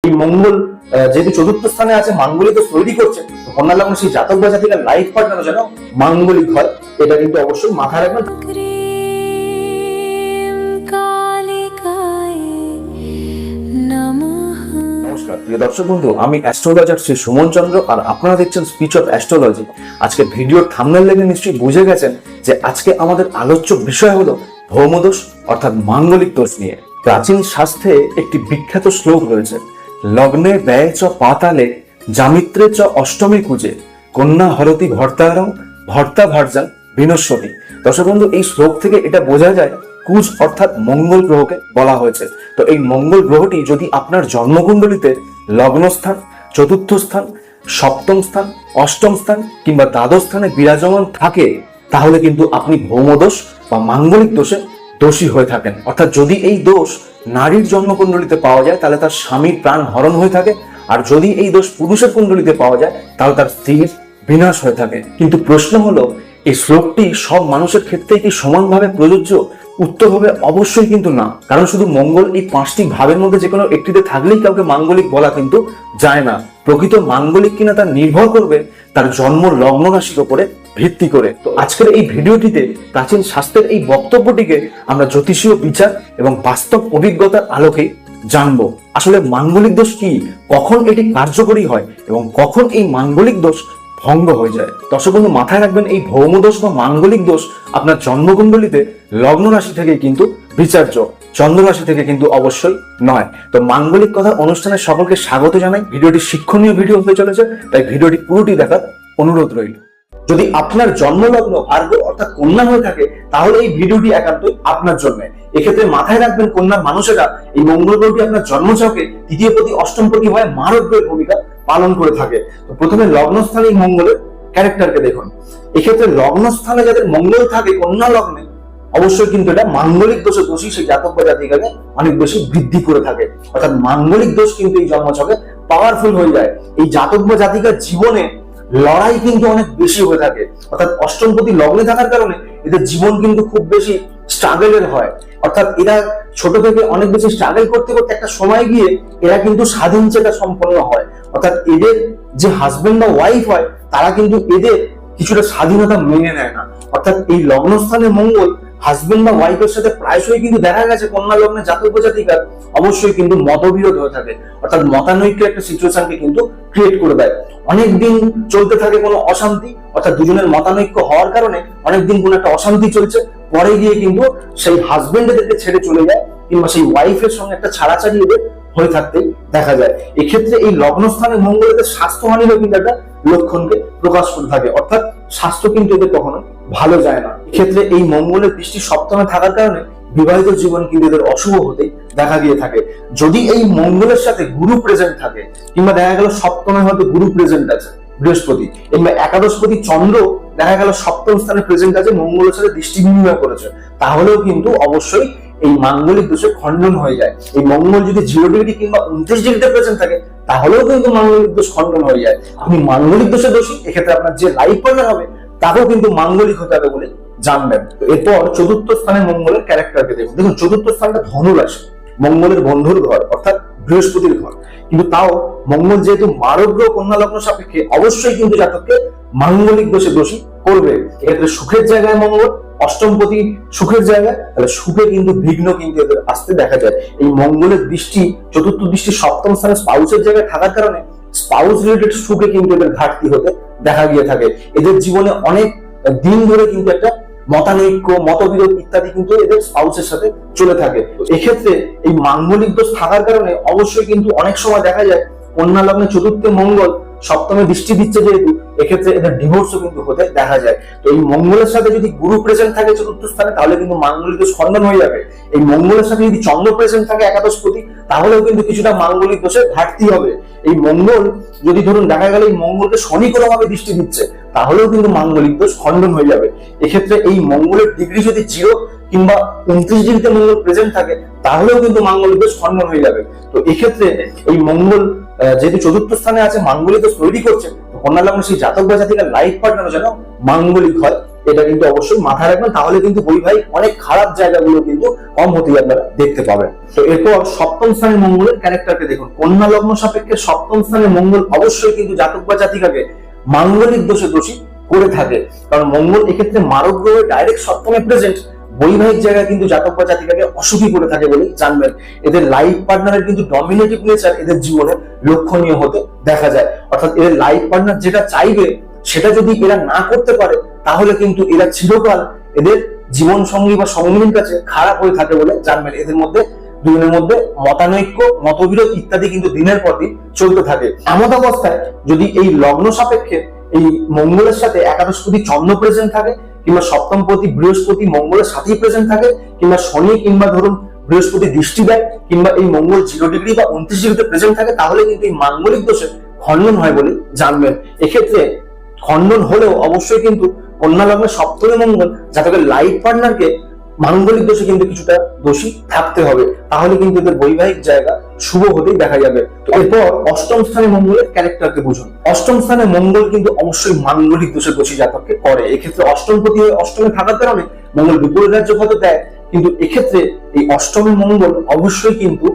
এই মঙ্গল যেহেতু চতুর্থ স্থানে আছে, মাঙ্গলিক দোষ তৈরি করছে, তো কন্যা লগ্ন সেই জাতক বা জাতিকার লাইফ পার্টনার যেন মাঙ্গলিক হয়, এটা কিন্তু অবশ্যই মাথায় রাখবেন। নমস্কার প্রিয় দর্শক বন্ধু, আমি অ্যাস্ট্রোলজার শ্রী সুমন চন্দ্র, আর আপনারা দেখছেন স্পিচ অফ অ্যাস্ট্রোলজি। আজকে ভিডিওর থাম্বনেল দেখে নিশ্চয়ই বুঝে গেছেন যে আজকে আমাদের আলোচ্য বিষয় হলো ভৌমদোষ অর্থাৎ মাঙ্গলিক দোষ নিয়ে। প্রাচীন শাস্ত্রে একটি বিখ্যাত শ্লোক রয়েছে, লগ্নে ব্যয় চ পাতালে জামিত্রে চ অষ্টমী কুজে কন্যা হরতি ভর্তারং ভর্তা ভার্যাং বিনশ্বতী। দর্শক বন্ধু, এই শ্লোক থেকে এটা বোঝা যায় কুজ অর্থাৎ মঙ্গল গ্রহকে বলা হয়েছে। তো এই মঙ্গল গ্রহটি যদি আপনার জন্মকুণ্ডলিতে লগ্নস্থান, চতুর্থ স্থান, সপ্তম স্থান, অষ্টম স্থান কিংবা দ্বাদশ স্থানে বিরাজমান থাকে, তাহলে কিন্তু আপনি ভৌমদোষ বা মাঙ্গলিক দোষে দোষী হয়ে থাকেন। অর্থাৎ যদি এই দোষ নারীর জন্মকুণ্ডলিতে পাওয়া যায় তাহলে তার স্বামীর প্রাণ হরণ হয়ে থাকে, আর যদি এই দোষ পুরুষের কুণ্ডলিতে পাওয়া যায় তাহলে তার স্ত্রীর বিনাশ হয়ে থাকে। কিন্তু প্রশ্ন হলো, এই শ্লোকটি সব মানুষের ক্ষেত্রেই কি সমানভাবে প্রযোজ্য? উত্তর হবে অবশ্যই কিন্তু না। কারণ শুধু মঙ্গল এই 5টি ভাবের মধ্যে যে কোনো একটিতে থাকলেই কাউকে মাঙ্গলিক বলা কিন্তু যায় না। প্রকৃত মাঙ্গলিক কিনা তা নির্ভর করবে তার জন্ম লগ্ন রাশির উপরে ভিত্তি করে। তো আজকের এই ভিডিওটিতে প্রাচীন শাস্ত্রের এই বক্তব্যটিকে আমরা জ্যোতিষীয় বিচার এবং বাস্তব অভিজ্ঞতার আলোকে জানবো। আসলে মাঙ্গলিক দোষ কি, কখন এটি কার্যকরী হয় এবং কখন এই মাঙ্গলিক দোষ ভঙ্গ হয়ে যায়। দর্শক বন্ধু, মাথায় রাখবেন এই ভৌমদোষ বা মাঙ্গলিক দোষ আপনার জন্মকুণ্ডলিতে লগ্ন রাশি থেকে কিন্তু বিচার্য, চন্দ্র রাশি থেকে কিন্তু অবশ্যই নয়। তো মাঙ্গলিক কথা অনুষ্ঠানে সকলকে স্বাগত জানাই। ভিডিওটি শিক্ষণীয় ভিডিও হতে চলেছে, তাই ভিডিওটি পুরোটি দেখার অনুরোধ রইল। যদি আপনার জন্মলগ্ন ভার্গ অর্থাৎ কন্যা হয়ে থাকে তাহলে এই ভিডিওটি একান্তই আপনার জন্য। এক্ষেত্রে মাথায় রাখবেন কন্যার মানুষেরা এই মঙ্গল গ্রহটি আপনার জন্মছকে তৃতীয় প্রতি অষ্টম প্রতি হয়ে মারক গ্রহের ভূমিকা পালন করে থাকে। তো প্রথমে লগ্নস্থানে এই মঙ্গলের ক্যারেক্টারকে দেখুন। এক্ষেত্রে লগ্নস্থানে যাদের মঙ্গল থাকে কন্যা লগ্নে, অবশ্যই কিন্তু এটা মাঙ্গলিক দোষে দোষী সেই জাতক বা জাতিকাকে অনেক বেশি বৃদ্ধি করে থাকে। অর্থাৎ মাঙ্গলিক দোষ কিন্তু এই জন্মছকে পাওয়ারফুল হয়ে যায়। এই জাতক বা জাতিকার জীবনে লড়াই কিন্তু অনেক বেশি হয়ে থাকে। অর্থাৎ অষ্টমপতি লগ্নে থাকার কারণে এদের জীবন কিন্তু খুব বেশি স্ট্রাগলের হয়। অর্থাৎ এরা ছোট থেকে অনেক বেশি স্ট্রাগল করতে করতে একটা সময় গিয়ে এরা কিন্তু স্বাধীন চেতা সম্পন্ন হয়। অর্থাৎ এদের যে হাজবেন্ড বা ওয়াইফ হয় তারা কিন্তু এদের কিছুটা স্বাধীনতা মেনে নেয় না। অর্থাৎ এই লগ্নস্থানে মঙ্গল হাজবেন্ড বা ওয়াইফের সাথে প্রায়শই কিন্তু দেখা গেছে কন্যা লগ্নে জাতক বা জাতিকার অবশ্যই কিন্তু মতবিরোধ হয়ে থাকে। অর্থাৎ মতানৈক্যের একটা সিচুয়েশনকে কিন্তু ক্রিয়েট করে দেয়। অনেকদিন চলতে থাকে কোনো অশান্তি, অর্থাৎ দুজনের মতানৈক্য হওয়ার কারণে অনেকদিন কোনো একটা অশান্তি চলছে, পরে গিয়ে কিন্তু সেই হাজবেন্ড এদেরকে ছেড়ে চলে যায় কিংবা সেই ওয়াইফের সঙ্গে একটা ছাড়াছাড়ি এদের হয়ে থাকতেই দেখা যায়। এক্ষেত্রে এই লগ্নস্থানে মঙ্গলের স্বাস্থ্যহানিরও কিন্তু একটা লক্ষণকে প্রকাশ করে থাকে। অর্থাৎ স্বাস্থ্য কিন্তু এদের কখনো ভালো যায় না। এক্ষেত্রে এই মঙ্গলের দৃষ্টি সপ্তমে থাকার কারণে বিবাহিত জীবন কিন্তু এদের অশুভ হতে দেখা দিয়ে থাকে। যদি এই মঙ্গলের সাথে গুরু প্রেজেন্ট থাকে কিংবা দেখা গেল সপ্তমে হয়তো গুরু প্রেজেন্ট আছে বৃহস্পতি, কিংবা একাদশপতি চন্দ্র দেখা গেল সপ্তম স্থানে প্রেজেন্ট আছে, মঙ্গলের সাথে দৃষ্টি বিনিময় করেছে, তাহলেও কিন্তু অবশ্যই এই মাঙ্গলিক দোষে খণ্ডন হয়ে যায়। এই মঙ্গল যদি 0 ডিগ্রি কিংবা 29 ডিগ্রিতে প্রেজেন্ট থাকে তাহলেও কিন্তু মাঙ্গলিক দোষ খণ্ডন হয়ে যায়। আপনি মাঙ্গলিক দোষে দোষী, এক্ষেত্রে আপনার যে লাইফ পার্টনার হবে তাকেও কিন্তু মাঙ্গলিক হতে হবে বলে জানবেন। এরপর চতুর্থ স্থানে মঙ্গলের ক্যারেক্টারকে দেখুন। দেখুন, চতুর্থ স্থানটা ধনু রাশি, মঙ্গলের বন্ধুর ঘর অর্থাৎ বৃহস্পতির ঘর। কিন্তু তাও মঙ্গল যেহেতু মারক গ্রহ কন্যা লগ্ন সাপেক্ষে অবশ্যই কিন্তু জাতককে মাঙ্গলিক দোষে দোষী করবে। এক্ষেত্রে সুখের জায়গায় মঙ্গল, অষ্টমপতি সুখের জায়গায়, তাহলে সুখে কিন্তু বিঘ্ন কিন্তু এদের আসতে দেখা যায়। এই মঙ্গলের দৃষ্টি, চতুর্থ দৃষ্টি সপ্তম স্থানে স্পাউসের জায়গায় থাকার কারণে স্পাউস রিলেটেড সুখে কিন্তু এদের ঘাটতি হতে দেখা গিয়ে থাকে। এদের জীবনে অনেক দিন ধরে কিন্তু একটা মতানৈক্য, মতবিরোধ ইত্যাদি কিন্তু এদের স্পাউসের সাথে চলে থাকে। এক্ষেত্রে এই মাঙ্গলিক দোষ থাকার কারণে অবশ্যই কিন্তু অনেক সময় দেখা যায় কন্যা লগ্নে চতুর্থে মঙ্গল সপ্তমে দৃষ্টি দিচ্ছে যেহেতু, এক্ষেত্রে এদের ডিভোর্সও কিন্তু হতে দেখা যায়। তো এই মঙ্গলের সাথে যদি গুরু প্রেজেন্ট থাকে চতুর্থ স্থানে তাহলে কিন্তু মাঙ্গলিক দোষ খণ্ডন হয়ে যাবে। এই মঙ্গলের সাথে যদি চন্দ্র প্রেজেন্ট থাকে একাদশপতি তাহলেও কিন্তু কিছুটা মাঙ্গলিক দোষের ঘাটতি হবে। এই মঙ্গল যদি ধরুন দেখা গেল এই মঙ্গলকে শনি কোনোভাবে দৃষ্টি দিচ্ছে তাহলেও কিন্তু মাঙ্গলিক দোষ খণ্ডন হয়ে যাবে। এক্ষেত্রে এই মঙ্গলের ডিগ্রি যদি 0 কিংবা 29 ডিগ্রিতে মঙ্গল প্রেজেন্ট থাকে তাহলেও কিন্তু মাঙ্গলিক দোষ খণ্ডন হয়ে যাবে। তো এক্ষেত্রে এই মঙ্গল যেহেতু চতুর্থ স্থানে আছে মাঙ্গলিক দোষ তৈরি করছে, তো কন্যা লগ্নে সেই জাতক বা জাতিকার লাইফ পার্টনার যেন মাঙ্গলিক হয়, এটা কিন্তু অবশ্যই মাথায় রাখবেন, তাহলে কিন্তু বৈবাহিক অনেক খারাপ জায়গাগুলো কিন্তু কম হতেই আপনারা দেখতে পাবেন। তো এরপর সপ্তম স্থানে মঙ্গলের ক্যারেক্টারকে দেখুন। কন্যা লগ্ন সাপেক্ষে সপ্তম স্থানে মঙ্গল অবশ্যই কিন্তু জাতক বা জাতিকাকে মাঙ্গলিক দোষে দোষী করে থাকে, কারণ মঙ্গল এক্ষেত্রে মারক গ্রহে ডাইরেক্ট সপ্তমে প্রেজেন্ট। বৈবাহিক জায়গায় কিন্তু জাতক বা জাতিকাকে অসুখী করে থাকে বলে জানবেন। এদের লাইফ পার্টনারের কিন্তু ডমিনেটিভ নেচার এদের জীবনে লক্ষণীয় হতে দেখা যায়, অর্থাৎ এদের লাইফ পার্টনার যেটা চাইবে সেটা যদি এরা না করতে পারে তাহলে কিন্তু এরা চিরকাল এদের জীবন সঙ্গী বা সঙ্গীর কাছে খারাপ হয়ে থাকে বলে জানবেন। এদের মধ্যে দুজনের মধ্যে মতানৈক্য, মতবিরোধ ইত্যাদি কিন্তু দিনের পর দিন চলতে থাকে। এমন অবস্থায় যদি এই লগ্ন সাপেক্ষে এই মঙ্গলের সাথে একাদশপতি চন্দ্র প্রেজেন্ট থাকে, কিংবা সপ্তমপতি বৃহস্পতি মঙ্গলের সাথেই প্রেজেন্ট থাকে, কিংবা শনি কিংবা ধরুন বৃহস্পতি দৃষ্টি দেয়, কিংবা এই মঙ্গল 0 ডিগ্রি বা 29 ডিগ্রিতে প্রেজেন্ট থাকে, তাহলে কিন্তু এই মাঙ্গলিক দোষে খণ্ডন হয় বলে জানবেন। এক্ষেত্রে খণ্ডন হলেও অবশ্যই কিন্তু কন্যা লগ্নের সপ্তমে মঙ্গল জাতকের লাইফ পার্টনারকে মাঙ্গলিক দোষে কিন্তু কিছুটা দোষী থাকতে হবে, তাহলে কিন্তু এদের বৈবাহিক জায়গা শুভ হতেই দেখা যাবে। তো এরপর অষ্টম স্থানে মঙ্গলের ক্যারেক্টারকে বুঝুন। অষ্টম স্থানে মঙ্গল কিন্তু অবশ্যই মাঙ্গলিক দোষে দোষী জাতককে করে। এক্ষেত্রে অষ্টমপতি অষ্টমে থাকার কারণে মঙ্গল বিপরীত রাজ্য পথে দেয়, কিন্তু এক্ষেত্রে এই অষ্টমে মঙ্গল অবশ্যই কিন্তু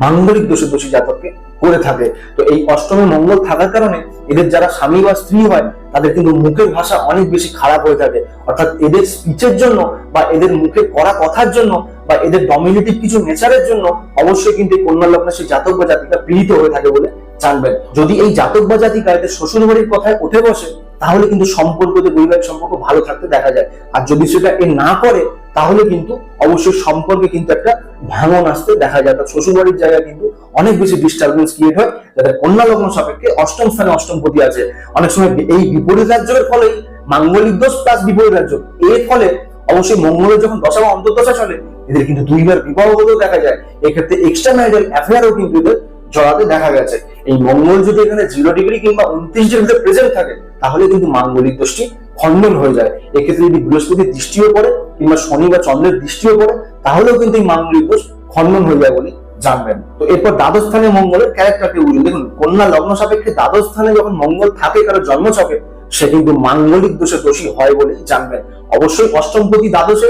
মাঙ্গলিক দোষে দোষী জাতককে করে থাকে। তো এই অষ্টমে মঙ্গল থাকার কারণে এদের যারা স্বামী বা স্ত্রী হয় তাদের কিন্তু মুখের ভাষা অনেক বেশি খারাপ হয়ে থাকে, অর্থাৎ এদের স্পিচের জন্য বা এদের মুখে করা কথার জন্য বা এদের ডমিনেটিভ কিছু নেচারের জন্য অবশ্যই কিন্তু কন্যা লগ্নের সেই জাতক বা জাতিকা পীড়িত হয়ে থাকে বলে জানবেন। যদি এই জাতক বা জাতিকা এদের শ্বশুর বাড়ির কথায় উঠে বসে তাহলে কিন্তু সম্পর্কতে বৈবাহিক সম্পর্ক ভালো থাকতে দেখা যায়, আর যদি সেটা না করে তাহলে কিন্তু অবশ্যই সম্পর্কে কিন্তু একটা ভাঙন আসতে দেখা যায়। তার শ্বশুর বাড়ির জায়গায় কিন্তু অনেক বেশি ডিস্টারবেন্স ক্রিয়েট হয়, যাদের কন্যা লগ্ন সাপেক্ষে অষ্টম স্থানে অষ্টমপতি আছে। অনেক সময় এই বিপরীত রাজ্যের ফলেই মাঙ্গলিক দোষ প্লাস বিপরীত রাজ্য, এর ফলে অবশ্যই মঙ্গলের যখন দশা বা অন্তর্দশা চলে এদের কিন্তু দুইবার বিবাহ হতেও দেখা যায়। এক্ষেত্রে এক্সট্রা ম্যারিটাল অ্যাফেয়ারও কিন্তু এদের জড়াতে দেখা গেছে। এই মঙ্গল যদি এখানে 0 ডিগ্রি কিংবা 29 ডিগ্রিতে প্রেজেন্ট থাকে তাহলে কিন্তু মাঙ্গলিক দোষটি খণ্ডন হয়ে যায়। এক্ষেত্রে যদি বৃহস্পতির দৃষ্টিও পড়ে কিংবা শনি বা চন্দ্রের দৃষ্টিও পড়ে তাহলেও কিন্তু এই মাঙ্গলিক দোষ খণ্ডন হয়ে যায় বলে জানবেন। তো এরপর দ্বাদশ স্থানে মঙ্গলের ক্যারেক্টারকে বুঝুন। দেখুন, কন্যা লগ্ন সাপেক্ষে দ্বাদশ স্থানে যখন মঙ্গল থাকে কারো জন্মছকে সে কিন্তু মাঙ্গলিক দোষে দোষী হয় বলে জানবেন। অবশ্যই অষ্টমপতি দ্বাদশে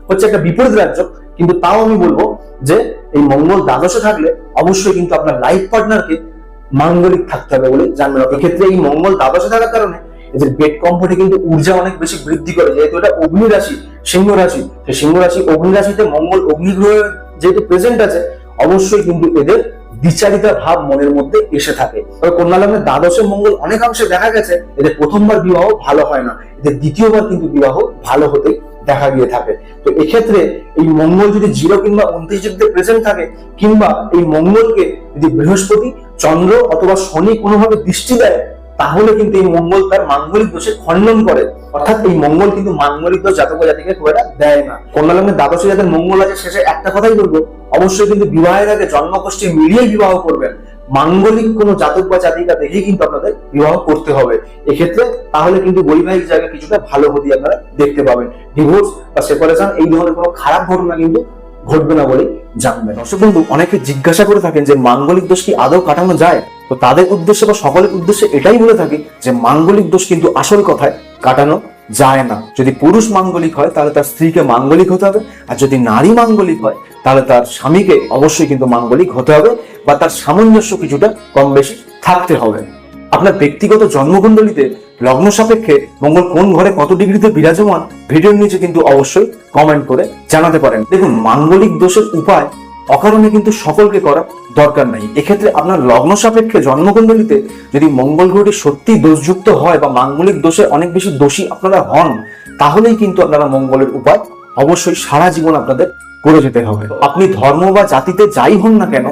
হচ্ছে একটা বিপরীত রাজ্য, কিন্তু তাও আমি বলবো যে এই মঙ্গল দ্বাদশে থাকলে অবশ্যই কিন্তু আপনার লাইফ পার্টনারকে মাঙ্গলিক থাকতে হবে বলে জানবেন। এক্ষেত্রে এই মঙ্গল দ্বাদশে থাকার কারণে এদের বেড কমফোর্টে কিন্তু ঊর্জা অনেক বেশি বৃদ্ধি করে, যেহেতু এটা অগ্নি রাশি, সিংহ রাশি। সেই সিংহ রাশি অগ্নি রাশিতে মঙ্গল অগ্নিগ্রহ যেহেতু প্রেজেন্ট আছে অবশ্যই কিন্তু এদের বিচারিতা ভাব মনের মধ্যে এসে থাকে। তবে কন্যা লগ্নের দ্বাদশে মঙ্গল অনেকাংশে দেখা গেছে এদের প্রথমবার বিবাহ ভালো হয় না, এদের দ্বিতীয়বার কিন্তু বিবাহ ভালো হতে দেখা গিয়ে থাকে। তো এক্ষেত্রে এই মঙ্গল যদি 0 কিংবা 29 ডিগ্রিতে প্রেজেন্ট থাকে, কিংবা এই মঙ্গলকে যদি বৃহস্পতি চন্দ্র অথবা শনি কোনোভাবে দৃষ্টি দেয় তাহলে কিন্তু এই মঙ্গল তার মাঙ্গলিক দোষে খণ্ডন করে, অর্থাৎ এই মঙ্গল কিন্তু মাঙ্গলিক দোষ জাতক বা জাতিকে খুব একটা দেয় না। কন্যা লগ্নের দ্বাদশে যাদের মঙ্গল আছে শেষে একটা কথাই বলবো, অবশ্যই কিন্তু বিবাহের আগে জন্মকুষ্ঠী মিলিয়ে বিবাহ করবেন। মাঙ্গলিক কোনো জাতক বা জাতিকা দেখেই কিন্তু আপনাদের বিবাহ করতে হবে এক্ষেত্রে, তাহলে কিন্তু বৈবাহিক জায়গা কিছুটা ভালো হতে আপনারা দেখতে পাবেন। ডিভোর্স বা সেপারেশন এই ধরনের কোনো খারাপ ঘটনা কিন্তু ঘটবে না বলে জানবেন। দর্শক বন্ধু, অনেকে জিজ্ঞাসা করে থাকেন যে মাঙ্গলিক দোষ কি আদৌ কাটানো যায়? তো তাদের উদ্দেশ্যে বা সকলের উদ্দেশ্যে এটাই বলে থাকি যে মাঙ্গলিক দোষ কিন্তু আসল কথায় কাটানো যায় না। যদি পুরুষ মাঙ্গলিক হয় তাহলে তার স্ত্রীকে মাঙ্গলিক হতে হবে, আর যদি নারী মাঙ্গলিক হয় তাহলে তার স্বামীকে অবশ্যই কিন্তু মাঙ্গলিক হতে হবে, বা তার সামঞ্জস্য কিছুটা কম বেশি থাকতে হবে। আপনার ব্যক্তিগত জন্মকুণ্ডলিতে লগ্ন সাপেক্ষে মঙ্গল কোন ঘরে কত ডিগ্রিতে বিরাজমান ভিডিওর নিচে কিন্তু অবশ্যই কমেন্ট করে জানাতে পারেন। দেখুন, মাঙ্গলিক দোষের উপায় অকারণে কিন্তু সকলকে করা দরকার নাই। এক্ষেত্রে আপনার লগ্ন সাপেক্ষে জন্মকুণ্ডলিতে যদি মঙ্গল গ্রহটি সত্যি দোষযুক্ত হয় বা মাঙ্গলিক দোষে অনেক বেশি দোষী আপনারা হন, তাহলেই কিন্তু আপনারা মঙ্গলের উপায় অবশ্যই সারা জীবন আপনাদের করে যেতে হবে। আপনি ধর্ম বা জাতিতে যাই হন না কেন,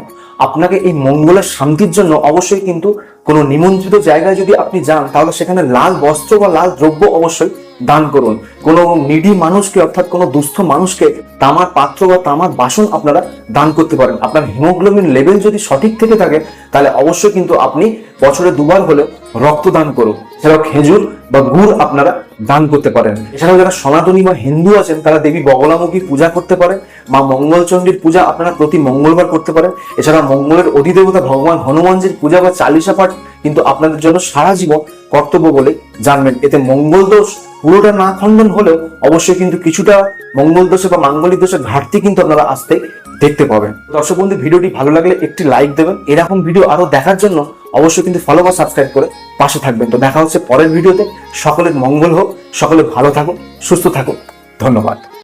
আপনাকে এই মঙ্গলের শান্তির জন্য অবশ্যই কিন্তু কোনো নিমন্ত্রিত জায়গায় যদি আপনি যান তাহলে সেখানে লাল বস্ত্র বা লাল দ্রব্য অবশ্যই দান করুন। কোনো নিডি মানুষকে অর্থাৎ কোনো দুস্থ মানুষকে তামার পাত্র বা তামার বাসন আপনারা দান করতে পারেন। আপনার হিমোগ্লোবিন লেভেল যদি সঠিক থেকে থাকে তাহলে অবশ্যই কিন্তু আপনি বছরে 2 বার হলেও রক্তদান করুন। এছাড়াও খেজুর বা গুড় আপনারা দান করতে পারেন। এছাড়াও যারা সনাতনী বা হিন্দু আছেন তারা দেবী বগলামুখী পূজা করতে পারেন। মা মঙ্গলচণ্ডীর পূজা আপনারা প্রতি মঙ্গলবার করতে পারেন। এছাড়া মঙ্গলের অধিদেবতা ভগবান হনুমানজির পূজা বা চালিশা পাঠ কিন্তু আপনাদের জন্য সারা জীবন কর্তব্য বলে জানবেন। এতে মঙ্গল দোষ পুরোটা না খণ্ডন হলেও অবশ্যই কিন্তু কিছুটা মঙ্গল দোষে বা মাঙ্গলিক দোষের ঘাটতি কিন্তু আপনারা আসতে দেখতে পাবেন। দর্শক বন্ধু, ভিডিওটি ভালো লাগলে একটি লাইক দেবেন। এরকম ভিডিও আরো দেখার জন্য অবশ্যই কিন্তু ফলো বা সাবস্ক্রাইব করে পাশে থাকবেন। তো দেখা হচ্ছে পরের ভিডিওতে। সকলের মঙ্গল হোক, সকলে ভালো থাকুন, সুস্থ থাকুন। ধন্যবাদ।